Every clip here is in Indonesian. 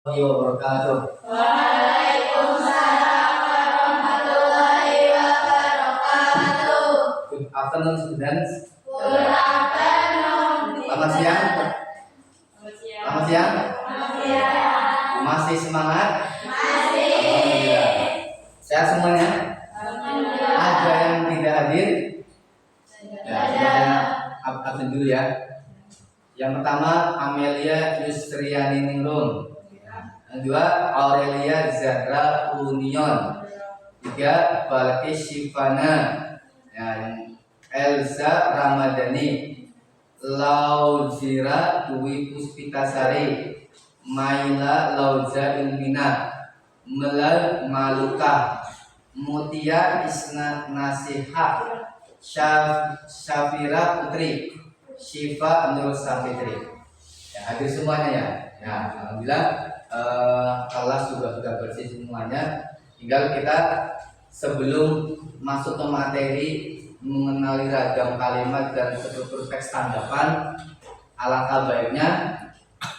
wabarakatuh. Waalaikumsalam warahmatullahi wabarakatuh. Good afternoon, students. Good afternoon. Selamat siang. Selamat siang. Selamat siang. Masih semangat? Masih. Alhamdulillah. Sehat semuanya? Alhamdulillah. Ada yang tidak hadir? Ya, Ada. absen dulu ya. Yang pertama Amelia Yusriani Ningrum. Yang kedua Aurelia Zahra Union. Tiga Balkis Shivana. Yang Elza Ramadhani. Lauzira Dwi Puspitasari. Maila Lauza Ilmina. Melal Maluka. Mutia Isna Nasiha. Syafira Putri. Syifa Nur Safitri. Ya, hadir semuanya ya. Ya, alhamdulillah kelas sudah bersih semuanya. Tinggal kita sebelum masuk ke materi mengenali ragam kalimat dan struktur teks tanggapan, alangkah baiknya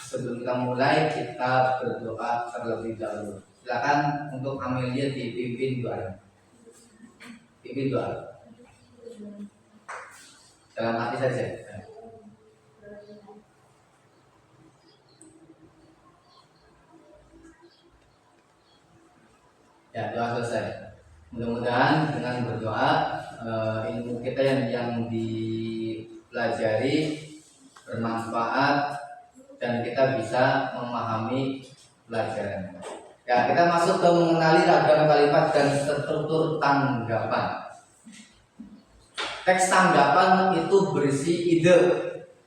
sebelum kita mulai kita berdoa terlebih dahulu. Silakan untuk Amelia dipimpin doa. Pimpin doa. Dalam hati saja. Ya, doa selesai. Mudah-mudahan dengan berdoa ilmu kita yang dipelajari bermanfaat dan kita bisa memahami pelajaran. Ya, kita masuk ke mengenali ragam kalimat dan struktur tanggapan. Teks tanggapan itu berisi ide,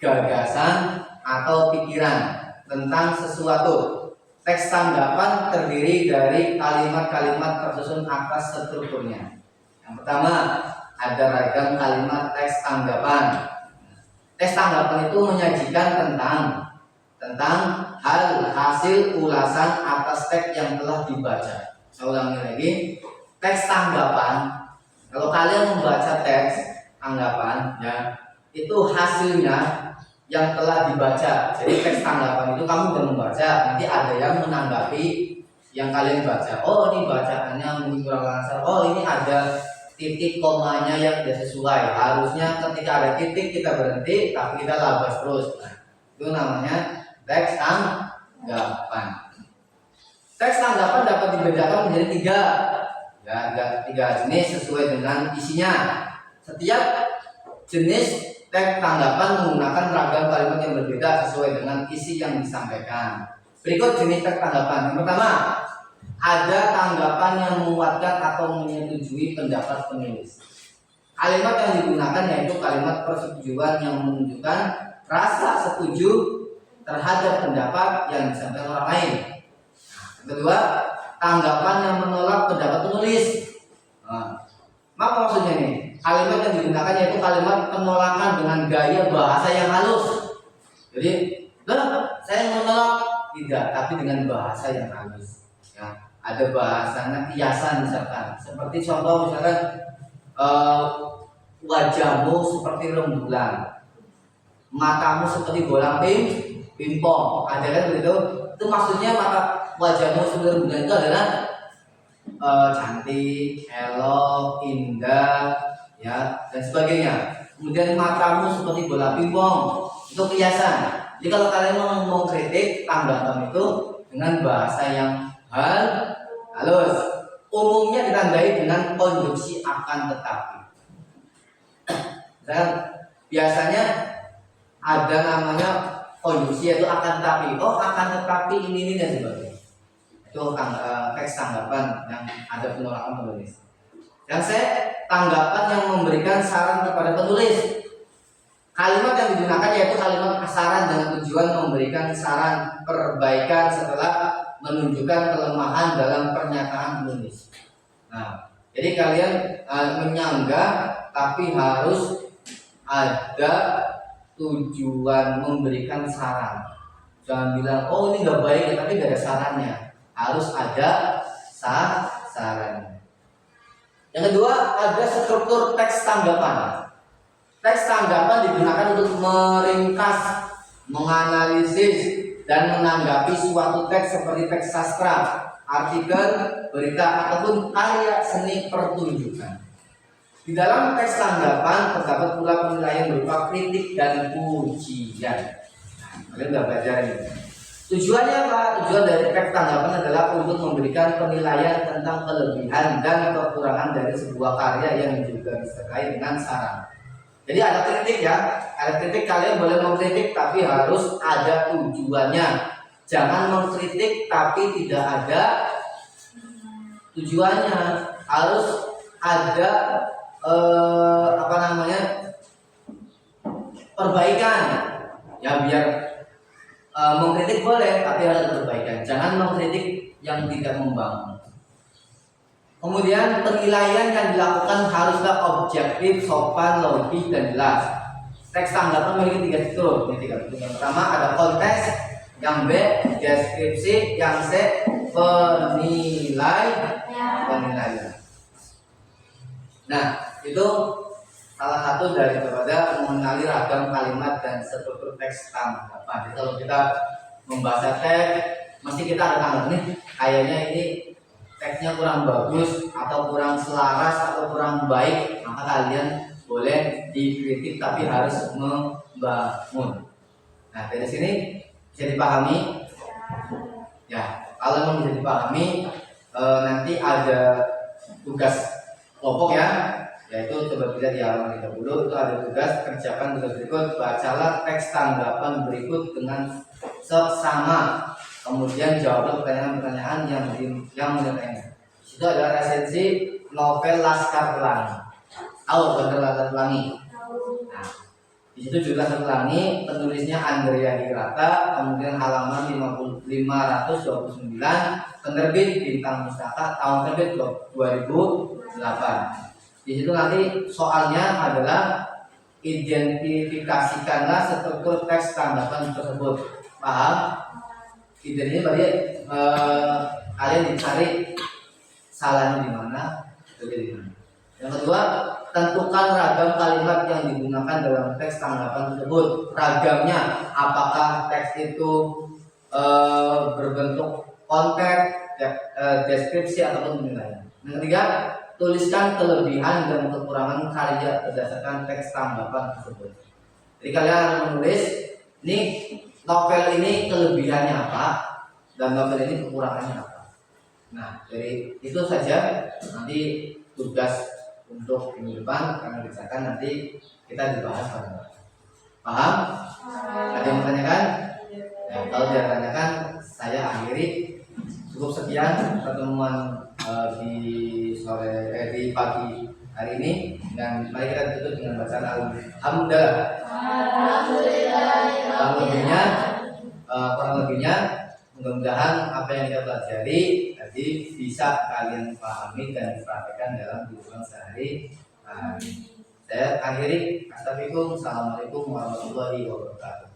gagasan, atau pikiran tentang sesuatu. Teks tanggapan terdiri dari kalimat-kalimat tersusun atas strukturnya. Yang pertama, ada ragam kalimat teks tanggapan. Teks tanggapan itu menyajikan tentang hal hasil ulasan atas teks yang telah dibaca. Saya ulangi lagi, teks tanggapan. Kalau kalian membaca teks tanggapan, ya, itu hasilnya yang telah dibaca. Jadi teks tanggapan itu kamu udah membaca, nanti ada yang menanggapi yang kalian baca. Oh, ini bacaannya mungkin kurang lancar. Oh, ini ada titik komanya yang tidak sesuai. Harusnya ketika ada titik kita berhenti, tapi kita labas terus. Nah, itu namanya teks tanggapan. Teks tanggapan dapat dibedakan menjadi tiga jenis sesuai dengan isinya. Setiap jenis teks tanggapan menggunakan ragam kalimat yang berbeda sesuai dengan isi yang disampaikan. Berikut jenis teks tanggapan. Yang pertama, ada tanggapan yang menguatkan atau menyetujui pendapat penulis. Kalimat yang digunakan yaitu kalimat persetujuan yang menunjukkan rasa setuju terhadap pendapat yang disampaikan orang lain. Yang kedua, tanggapan yang menolak pendapat penulis. Apa maksudnya ini? Kalimat yang digunakan yaitu kalimat penolakan dengan gaya bahasa yang halus. Jadi, saya menolak tidak, tapi dengan bahasa yang halus. Ya, ada bahasanya kiasan misalkan. Seperti contoh misalkan wajahmu seperti rembulan, matamu seperti bola pingpong. Ada kan begitu? Itu maksudnya wajahmu seperti rembulan itu adalah cantik, elok, indah, ya, dan sebagainya. Kemudian matamu seperti bola pingpong, itu kiasan. Jadi kalau kalian mau kritik tanggapan itu dengan bahasa yang halus, umumnya ditandai dengan konjungsi akan tetapi. Dan biasanya ada namanya konjungsi yaitu akan tetapi. Oh, akan tetapi ini dan sebagainya. Itu teks tanggapan yang ada penolakan penulis. Yang saya tanggapan yang memberikan saran kepada penulis. Kalimat yang digunakan yaitu kalimat saran dengan tujuan memberikan saran perbaikan setelah menunjukkan kelemahan dalam pernyataan penulis. Nah, jadi kalian menyanggah tapi harus ada tujuan memberikan saran. Jangan bilang, oh ini nggak baik, tapi nggak ada sarannya. Harus ada sarannya. Yang kedua, ada struktur teks tanggapan. Teks tanggapan digunakan untuk meringkas, menganalisis, dan menanggapi suatu teks seperti teks sastra, artikel, berita, ataupun karya seni pertunjukan. Di dalam teks tanggapan terdapat pula penilaian berupa kritik dan pujian. Nah, kalian udah belajar ini. Tujuannya apa? Tujuan dari teks tanggapan adalah untuk memberikan penilaian tentang kelebihan dan kekurangan dari sebuah karya yang juga disertai dengan saran. Jadi ada kritik ya, ada kritik, kalian boleh mengkritik tapi harus ada tujuannya. Jangan mengkritik tapi tidak ada tujuannya. Harus ada perbaikan. Ya biar mengkritik boleh tapi harus ada perbaikan. Jangan mengkritik yang tidak membangun. Kemudian penilaian yang dilakukan haruslah objektif, sopan, logis, dan jelas. Teks tanggapan memiliki 3 fitur. Ini 3 fitur. Yang pertama ada konteks, yang B deskripsi, yang C penilaian. Nah, itu salah satu daripada mengenali ragam kalimat dan struktur teks tanggapan. Jadi kalau kita membaca teks, mesti kita ada tanggapan nih. Kayaknya ini teksnya kurang bagus atau kurang selaras atau kurang baik, maka kalian boleh dikritik tapi harus membangun. Nah, dari sini bisa dipahami? Ya, kalau memang bisa dipahami, nanti ada tugas kelompok ya, yaitu coba kita di halaman 30 itu ada tugas kerjakan tugas berikut, bacalah teks tanggapan berikut dengan seksama. Kemudian jawablah pertanyaan-pertanyaan yang menyertainya. Itu adalah resensi novel Laskar Pelangi. Tahu novel Laskar Pelangi? Nah, di situ juga Laskar Pelangi, penulisnya Andrea Hirata, kemudian halaman 529, penerbit Bintang Pustaka, tahun terbit 2008. Di situ nanti soalnya adalah identifikasikanlah struktur teks tanggapan tersebut. Paham? Idenya berarti kalian dicari salahnya di mana, betul di mana. Yang kedua, tentukan ragam kalimat yang digunakan dalam teks tanggapan tersebut. Ragamnya, apakah teks itu berbentuk konteks, deskripsi ataupun penilaian. Yang ketiga, tuliskan kelebihan dan kekurangan karya berdasarkan teks tanggapan tersebut. Jadi kalian harus menulis nih, novel ini kelebihannya apa dan novel ini kekurangannya apa. Nah, dari itu saja nanti tugas untuk minggu depan akan dikerjakan, nanti kita dibahas bareng. Paham? Ada yang menanyakan? Nah, kalau tidak tanyakan, saya akhiri. Cukup sekian pertemuan di pagi hari ini, dan mari kita tutup dengan bacaan alhamdulillah. Kurang lebihnya mudah-mudahan apa yang kita pelajari tadi bisa kalian pahami dan dipraktekkan dalam kehidupan sehari-hari. Saya akhiri. Assalamualaikum warahmatullahi wabarakatuh.